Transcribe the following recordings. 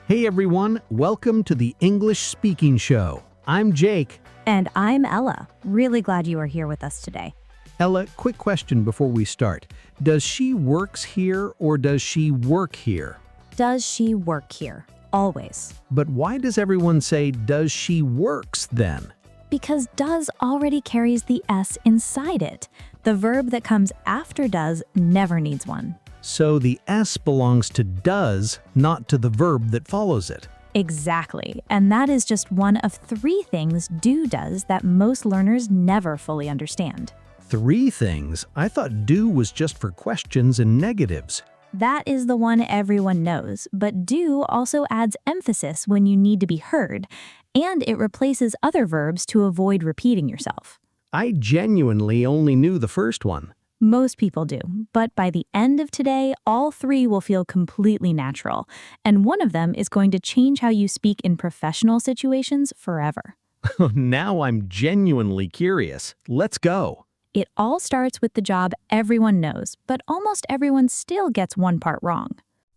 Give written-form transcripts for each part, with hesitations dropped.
Hey everyone, welcome to the English Speaking Show. I'm Jake. And I'm Ella. Really glad you are here with us today. Ella, quick question before we start. Does she works here or does she work here? Does she work here? Always. But why does everyone say does she works then? Because does already carries the S inside it. The verb that comes after does never needs one. So the S belongs to does, not to the verb that follows it. Exactly. And that is just one of three things do does that most learners never fully understand. 3 things? I thought do was just for questions and negatives. That is the one everyone knows, but do also adds emphasis when you need to be heard, and it replaces other verbs to avoid repeating yourself. I genuinely only knew the first one. Most people do, but by the end of today, all 3 will feel completely natural, and one of them is going to change how you speak in professional situations forever. Now I'm genuinely curious. Let's go. It all starts with the job everyone knows, but almost everyone still gets one part wrong.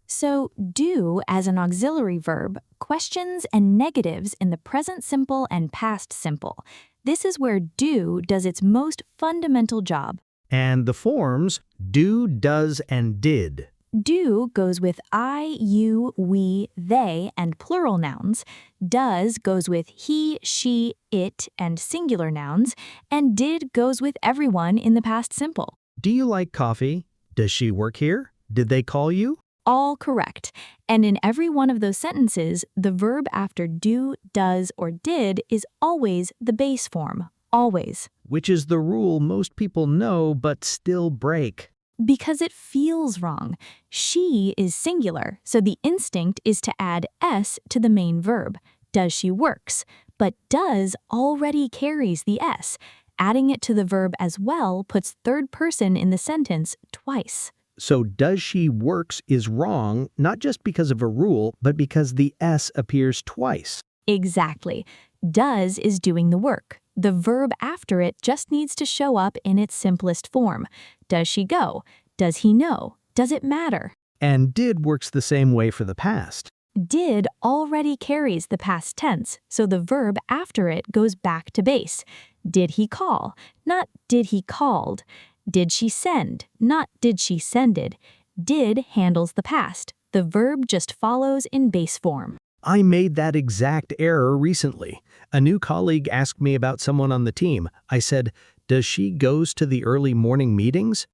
So, do as an auxiliary verb, questions and negatives in the present simple and past simple. This is where do does its most fundamental job. And the forms do, does, and did. Do goes with I, you, we, they, and plural nouns. Does goes with he, she, it, and singular nouns. And did goes with everyone in the past simple. Do you like coffee? Does she work here? Did they call you? All correct. And in every one of those sentences, the verb after do, does, or did is always the base form. Always. Which is the rule most people know but still break. Because it feels wrong. She is singular, so the instinct is to add S to the main verb. Does she works? But does already carries the S. Adding it to the verb as well puts third person in the sentence twice. So does she works is wrong, not just because of a rule, but because the S appears twice. Exactly. Does is doing the work. The verb after it just needs to show up in its simplest form. Does she go? Does he know? Does it matter? And did works the same way for the past. Did already carries the past tense, so the verb after it goes back to base. Did he call? Not did he called. Did she send? Not did she sended. Did handles the past. The verb just follows in base form. I made that exact error recently. A new colleague asked me about someone on the team. I said, does she goes to the early morning meetings?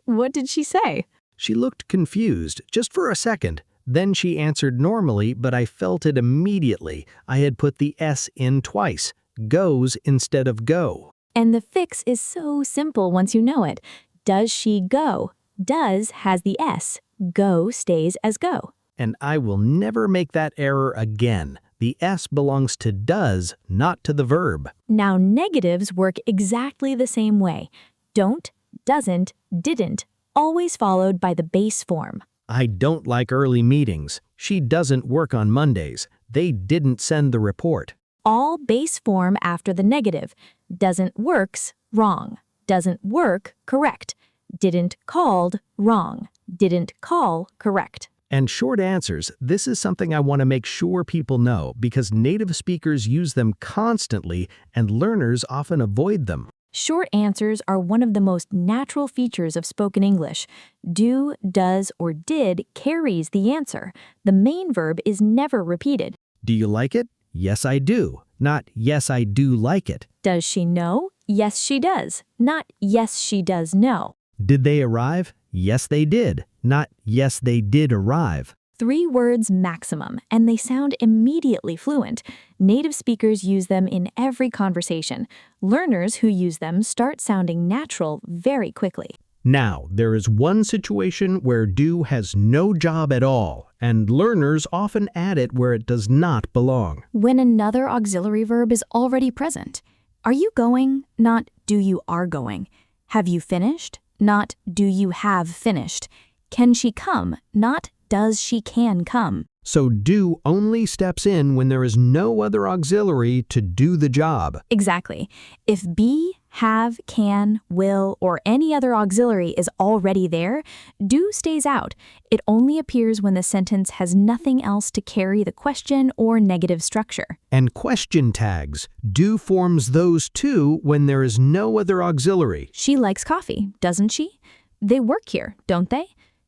What did she say? She looked confused, just for a second. Then she answered normally, but I felt it immediately. I had put the S in twice. Goes instead of go. And the fix is so simple once you know it. Does she go? Does has the S. Go stays as go. And I will never make that error again. The S belongs to does, not to the verb. Now negatives work exactly the same way. Don't, doesn't, didn't, always followed by the base form. I don't like early meetings. She doesn't work on Mondays. They didn't send the report. All base form after the negative. Doesn't works, wrong. Doesn't work, correct. Didn't called, wrong. Didn't call, correct. And short answers, this is something I want to make sure people know because native speakers use them constantly and learners often avoid them. Short answers are one of the most natural features of spoken English. Do, does, or did carries the answer. The main verb is never repeated. Do you like it? Yes, I do. Not yes, I do like it. Does she know? Yes, she does. Not yes, she does know. Did they arrive? Yes, they did. Not yes, they did arrive. 3 words maximum, and they sound immediately fluent. Native speakers use them in every conversation. Learners who use them start sounding natural very quickly. Now, there is one situation where do has no job at all, and learners often add it where it does not belong. When another auxiliary verb is already present. Are you going? Not do you are going. Have you finished? Not do you have finished. Can she come? Not does she can come. So do only steps in when there is no other auxiliary to do the job. Exactly. If be, have, can, will, or any other auxiliary is already there, do stays out. It only appears when the sentence has nothing else to carry the question or negative structure. And question tags. Do forms those too when there is no other auxiliary. She likes coffee, doesn't she? They work here, don't they?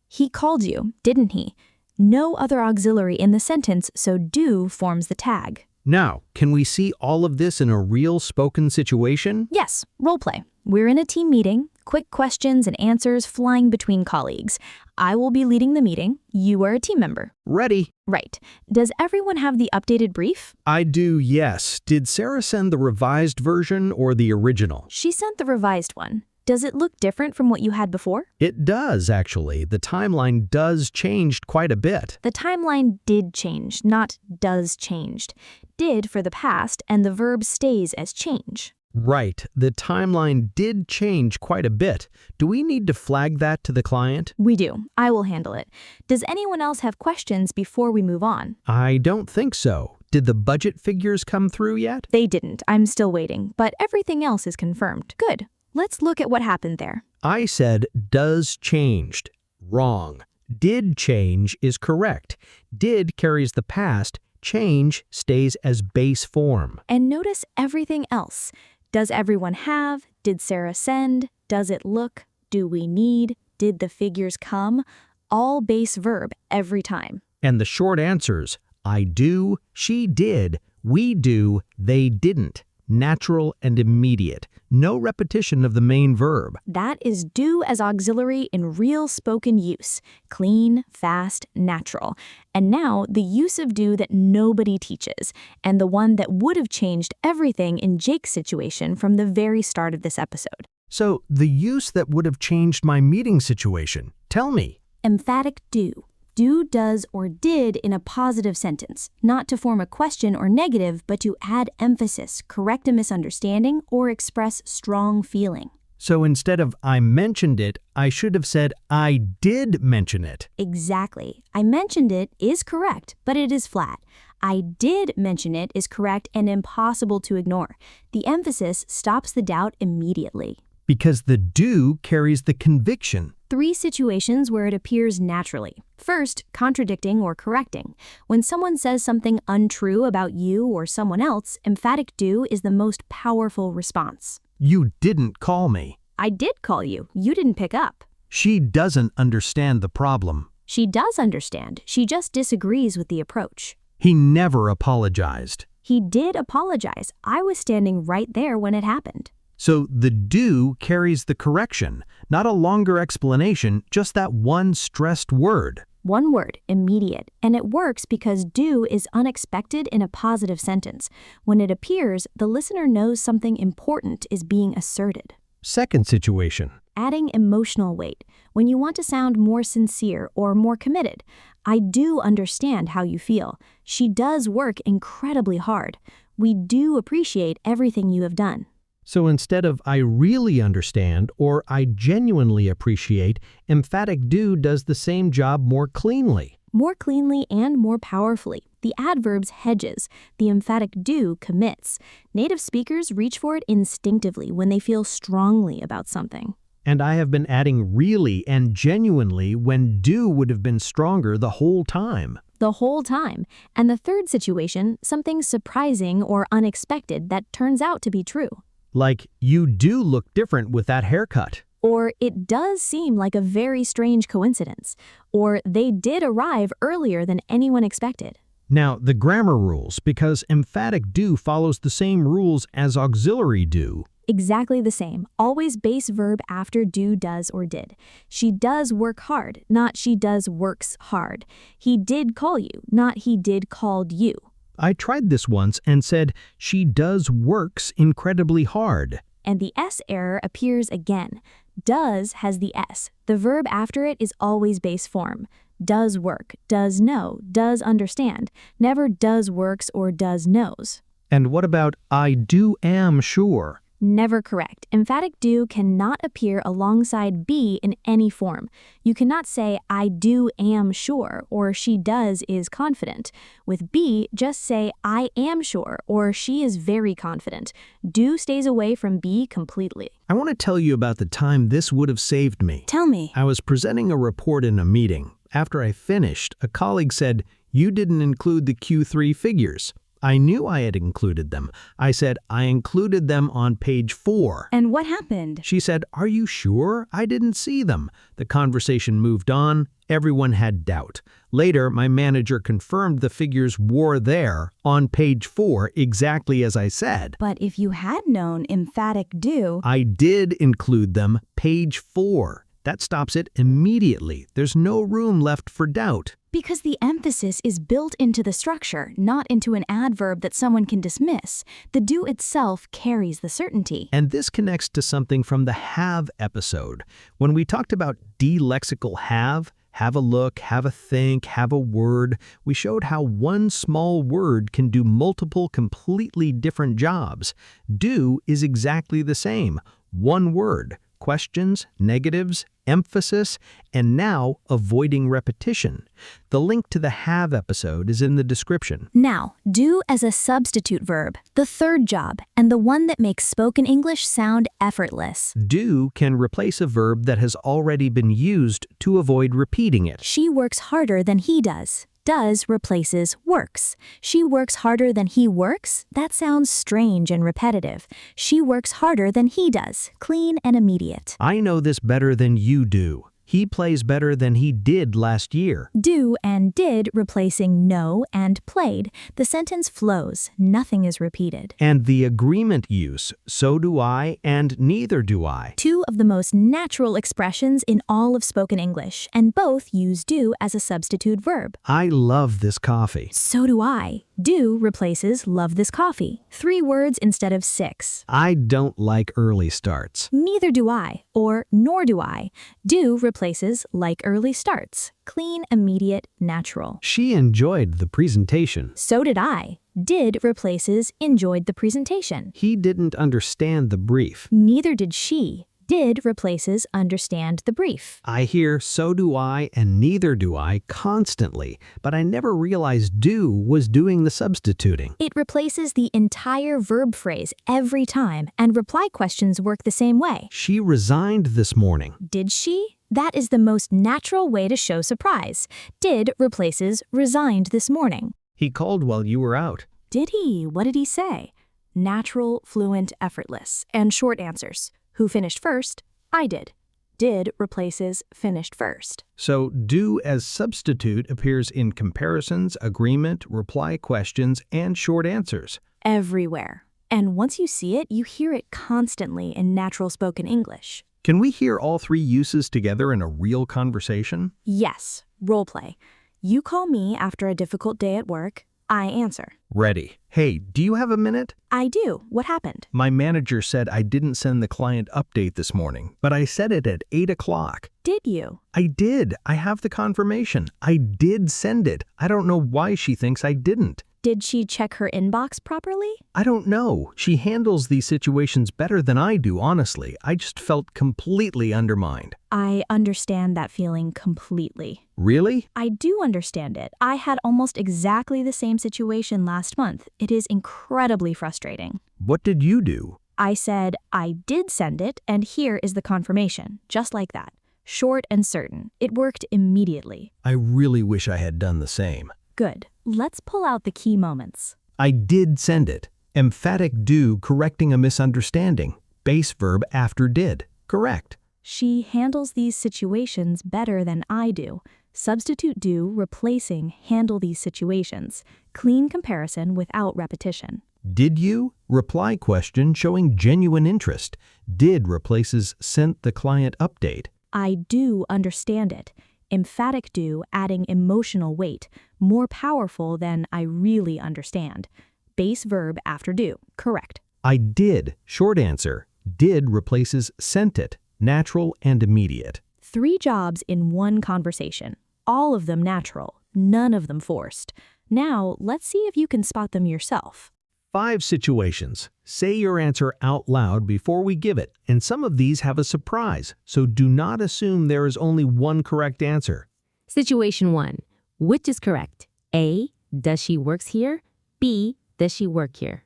He called you, didn't he? No other auxiliary in the sentence, so do forms the tag. Now, can we see all of this in a real spoken situation? Yes, role play. We're in a team meeting, quick questions and answers flying between colleagues. I will be leading the meeting. You are a team member. Ready. Right. Does everyone have the updated brief? I do, yes. Did Sarah send the revised version or the original? She sent the revised one. Does it look different from what you had before? It does, actually. The timeline does change quite a bit. The timeline did change, not does changed. Did for the past, and the verb stays as change. Right. The timeline did change quite a bit. Do we need to flag that to the client? We do. I will handle it. Does anyone else have questions before we move on? I don't think so. Did the budget figures come through yet? They didn't. I'm still waiting, but everything else is confirmed. Good. Let's look at what happened there. I said does changed. Wrong. Did change is correct. Did carries the past. Change stays as base form. And notice everything else. Does everyone have? Did Sarah send? Does it look? Do we need? Did the figures come? All base verb every time. And the short answers, I do, she did, we do, they didn't. Natural and immediate. No repetition of the main verb. That is do as auxiliary in real spoken use. Clean, fast, natural. And now the use of do that nobody teaches, and the one that would have changed everything in Jake's situation from the very start of this episode. So the use that would have changed my meeting situation. Tell me. Emphatic do. Do, does, or did in a positive sentence, not to form a question or negative, but to add emphasis, correct a misunderstanding, or express strong feeling. So instead of I mentioned it, I should have said I did mention it. Exactly. I mentioned it is correct, but it is flat. I did mention it is correct and impossible to ignore. The emphasis stops the doubt immediately. Because the do carries the conviction. 3 situations where it appears naturally. First, contradicting or correcting. When someone says something untrue about you or someone else, emphatic do is the most powerful response. You didn't call me. I did call you. You didn't pick up. She doesn't understand the problem. She does understand. She just disagrees with the approach. He never apologized. He did apologize. I was standing right there when it happened. So the do carries the correction, not a longer explanation, just that one stressed word. One word, immediate, and it works because do is unexpected in a positive sentence. When it appears, the listener knows something important is being asserted. Second situation. Adding emotional weight. When you want to sound more sincere or more committed. I do understand how you feel. She does work incredibly hard. We do appreciate everything you have done. So instead of I really understand or I genuinely appreciate, emphatic do does the same job more cleanly. More cleanly and more powerfully. The adverbs hedges. The emphatic do commits. Native speakers reach for it instinctively when they feel strongly about something. And I have been adding really and genuinely when do would have been stronger the whole time. The whole time. And the third situation, something surprising or unexpected that turns out to be true. Like, you do look different with that haircut. Or it does seem like a very strange coincidence. Or they did arrive earlier than anyone expected. Now, the grammar rules, because emphatic do follows the same rules as auxiliary do. Exactly the same. Always base verb after do, does, or did. She does work hard, not she does works hard. He did call you, not he did called you. I tried this once and said, she does works incredibly hard. And the S error appears again. Does has the S. The verb after it is always base form. Does work, does know, does understand. Never does works or does knows. And what about I do am sure? Never correct. Emphatic do cannot appear alongside be in any form. You cannot say I do am sure or she does is confident. With be, just say I am sure or she is very confident. Do stays away from be completely. I want to tell you about the time this would have saved me. Tell me. I was presenting a report in a meeting. After I finished, a colleague said, "You didn't include the Q3 figures." I knew I had included them. I said, "I included them on page 4. And what happened? She said, "Are you sure? I didn't see them." The conversation moved on. Everyone had doubt. Later, my manager confirmed the figures were there on page 4, exactly as I said. But if you had known emphatic do, I did include them, page 4. That stops it immediately. There's no room left for doubt. because the emphasis is built into the structure, not into an adverb that someone can dismiss. The do itself carries the certainty. And this connects to something from the have episode. When we talked about de-lexical have a look, have a think, have a word, we showed how one small word can do multiple completely different jobs. Do is exactly the same. One word. Questions, negatives, emphasis, and now avoiding repetition. The link to the have episode is in the description. Now, do as a substitute verb, the third job, and the one that makes spoken English sound effortless. Do can replace a verb that has already been used to avoid repeating it. She works harder than he does. Does replaces works. She works harder than he works? That sounds strange and repetitive. She works harder than he does. Clean and immediate. I know this better than you do. He plays better than he did last year. Do and did replacing know and played. The sentence flows. Nothing is repeated. And the agreement use, so do I and neither do I. Two of the most natural expressions in all of spoken English, and both use do as a substitute verb. I love this coffee. So do I. Do replaces love this coffee. 3 words instead of 6. I don't like early starts. Neither do I, or nor do I. Do replaces like early starts. Clean, immediate, natural. She enjoyed the presentation. So did I. Did replaces enjoyed the presentation. He didn't understand the brief. Neither did she. Did replaces understand the brief. I hear so do I and neither do I constantly, but I never realized do was doing the substituting. It replaces the entire verb phrase every time, and reply questions work the same way. She resigned this morning. Did she? That is the most natural way to show surprise. Did replaces resigned this morning. He called while you were out. Did he? What did he say? Natural, fluent, effortless, and short answers. Who finished first? I did. Did replaces finished first. So do as substitute appears in comparisons, agreement, reply questions, and short answers. Everywhere. And once you see it, you hear it constantly in natural spoken English. Can we hear all 3 uses together in a real conversation? Yes. Role play. You call me after a difficult day at work. I answer. Ready. Hey, do you have a minute? I do. What happened? My manager said I didn't send the client update this morning, but I said it at 8 o'clock. Did you? I did. I have the confirmation. I did send it. I don't know why she thinks I didn't. Did she check her inbox properly? I don't know. She handles these situations better than I do, honestly. I just felt completely undermined. I understand that feeling completely. Really? I do understand it. I had almost exactly the same situation last month. It is incredibly frustrating. What did you do? I said, I did send it, and here is the confirmation. Just like that. Short and certain. It worked immediately. I really wish I had done the same. Good. Let's pull out the key moments. I did send it. Emphatic do correcting a misunderstanding. Base verb after did. Correct. She handles these situations better than I do. Substitute do replacing handle these situations. Clean comparison without repetition. Did you? Reply question showing genuine interest. Did replaces sent the client update. I do understand it. Emphatic do adding emotional weight, more powerful than I really understand. Base verb after do. Correct. I did. Short answer. Did replaces sent it. Natural and immediate. 3 jobs in one conversation. All of them natural, none of them forced. Now, let's see if you can spot them yourself. 5 situations. Say your answer out loud before we give it, and some of these have a surprise, so do not assume there is only one correct answer. Situation 1. Which is correct? A. Does she works here? B. Does she work here?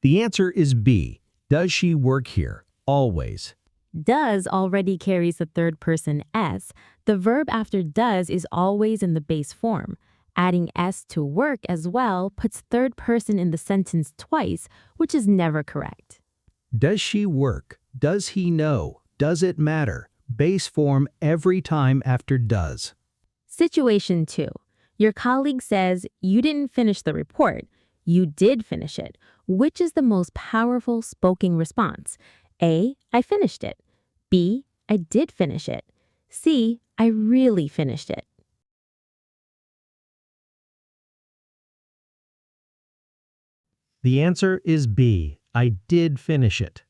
The answer is B. Does she work here? Always. Does already carries the third person S. The verb after does is always in the base form. Adding S to work as well puts third person in the sentence twice, which is never correct. Does she work? Does he know? Does it matter? Base form every time after does. Situation 2. Your colleague says, you didn't finish the report. You did finish it. Which is the most powerful spoken response? A. I finished it. B. I did finish it. C. I really finished it. The answer is B. I did finish it.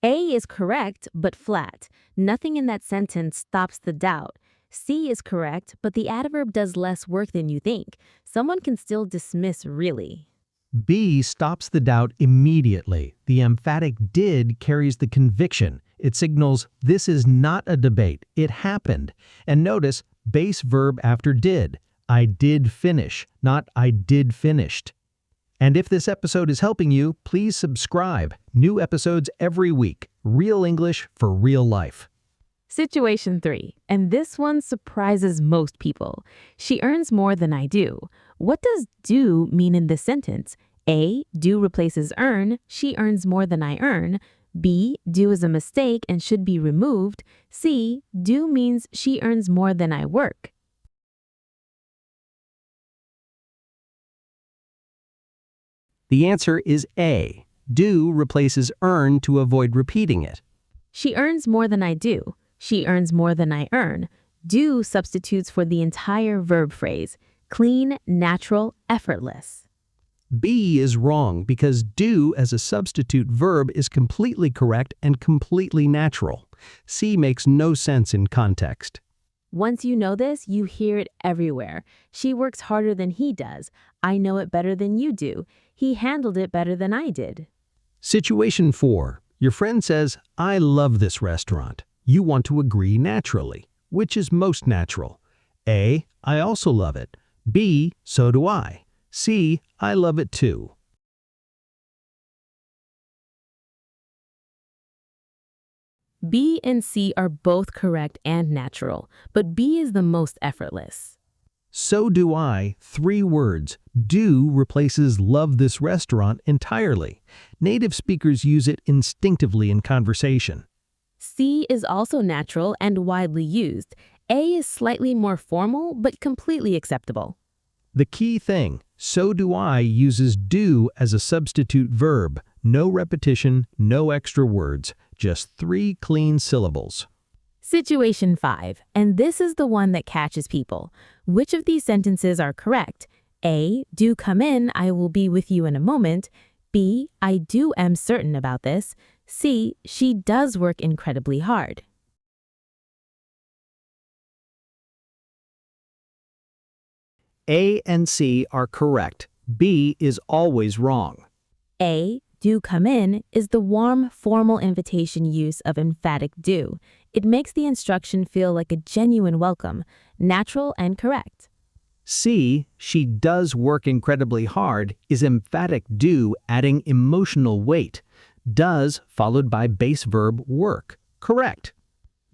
A is correct, but flat. Nothing in that sentence stops the doubt. C is correct, but the adverb does less work than you think. Someone can still dismiss really. B stops the doubt immediately. The emphatic did carries the conviction. It signals this is not a debate. It happened. And notice base verb after did. I did finish, not I did finished. And if this episode is helping you, please subscribe. New episodes every week. Real English for real life. Situation 3, and this one surprises most people. She earns more than I do. What does do mean in this sentence? A. Do replaces earn. She earns more than I earn. B. Do is a mistake and should be removed. C. Do means she earns more than I work. The answer is A. Do replaces earn to avoid repeating it. She earns more than I do. She earns more than I earn. Do substitutes for the entire verb phrase. Clean, natural, effortless. B is wrong because do as a substitute verb is completely correct and completely natural. C makes no sense in context. Once you know this, you hear it everywhere. She works harder than he does. I know it better than you do. He handled it better than I did. Situation 4. Your friend says, I love this restaurant. You want to agree naturally. Which is most natural? A. I also love it. B. So do I. C. I love it too. B and C are both correct and natural, but B is the most effortless. So do I, 3 words. Do replaces love this restaurant entirely. Native speakers use it instinctively in conversation. C is also natural and widely used. A is slightly more formal, but completely acceptable. The key thing, so do I uses do as a substitute verb. No repetition, no extra words, just 3 clean syllables. Situation 5, and this is the one that catches people. Which of these sentences are correct? A. Do come in, I will be with you in a moment. B. I do am certain about this. C. She does work incredibly hard. A and C are correct. B is always wrong. A. Do come in is the warm, formal invitation use of emphatic do. It makes the instruction feel like a genuine welcome, natural and correct. C, she does work incredibly hard, is emphatic do adding emotional weight. Does followed by base verb work. Correct.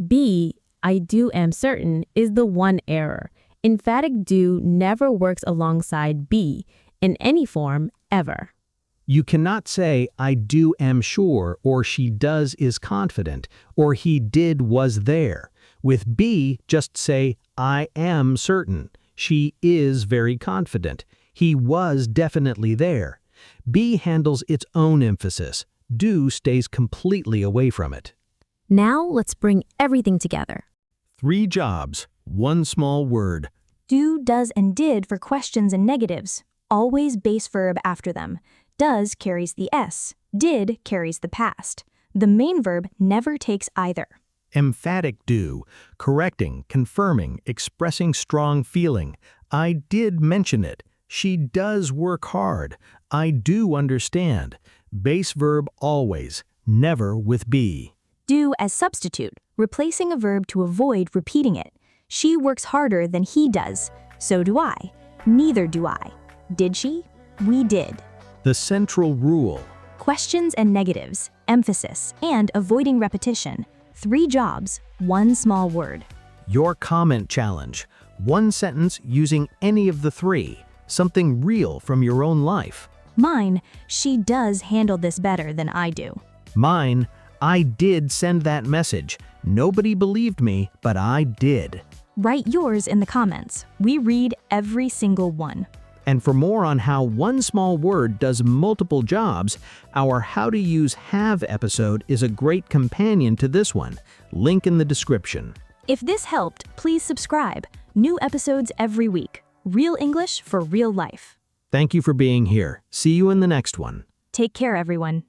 B, I do am certain, is the one error. Emphatic do never works alongside be, in any form, ever. You cannot say, I do am sure, or she does is confident, or he did was there. With be, just say, I am certain. She is very confident. He was definitely there. Be handles its own emphasis. Do stays completely away from it. Now let's bring everything together. 3 jobs, 1 small word. Do, does, and did for questions and negatives. Always base verb after them. Does carries the S. Did carries the past. The main verb never takes either. Emphatic do, correcting, confirming, expressing strong feeling. I did mention it. She does work hard. I do understand. Base verb always, never with be. Do as substitute, replacing a verb to avoid repeating it. She works harder than he does. So do I. Neither do I. Did she? We did. The central rule. Questions and negatives, emphasis, and avoiding repetition. 3 jobs, 1 small word. Your comment challenge. 1 sentence using any of the 3. Something real from your own life. Mine, she does handle this better than I do. Mine, I did send that message. Nobody believed me, but I did. Write yours in the comments. We read every single one. And for more on how one small word does multiple jobs, our How to Use Have episode is a great companion to this one. Link in the description. If this helped, please subscribe. New episodes every week. Real English for real life. Thank you for being here. See you in the next one. Take care, everyone.